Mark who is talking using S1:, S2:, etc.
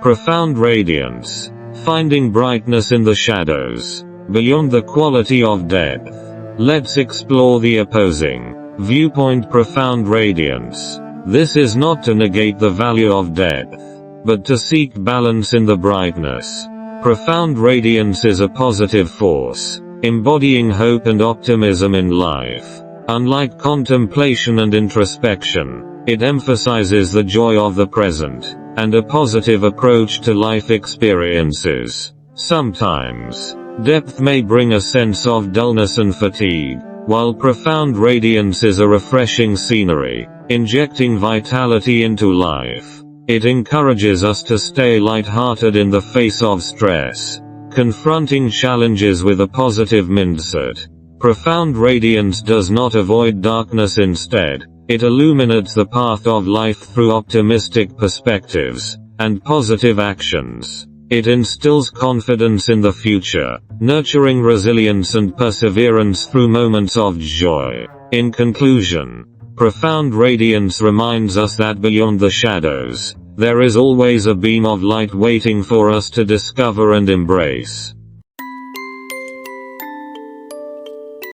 S1: Profound radiance. Finding brightness in the shadows. Beyond the quality of depth. Let's explore the opposing viewpoint. Profound radiance. This is not to negate the value of depth, but to seek balance in the brightness. Profound radiance is a positive force, embodying hope and optimism in life. Unlike contemplation and introspection, it emphasizes the joy of the present, and a positive approach to life experiences. Sometimes, depth may bring a sense of dullness and fatigue, while profound radiance is a refreshing scenery, injecting vitality into life. It encourages us to stay light-hearted in the face of stress, confronting challenges with a positive mindset. Profound radiance does not avoid darkness. Instead, it illuminates the path of life through optimistic perspectives and positive actions. It instills confidence in the future, nurturing resilience and perseverance through moments of joy. In conclusion, profound radiance reminds us that beyond the shadows, there is always a beam of light waiting for us to discover and embrace.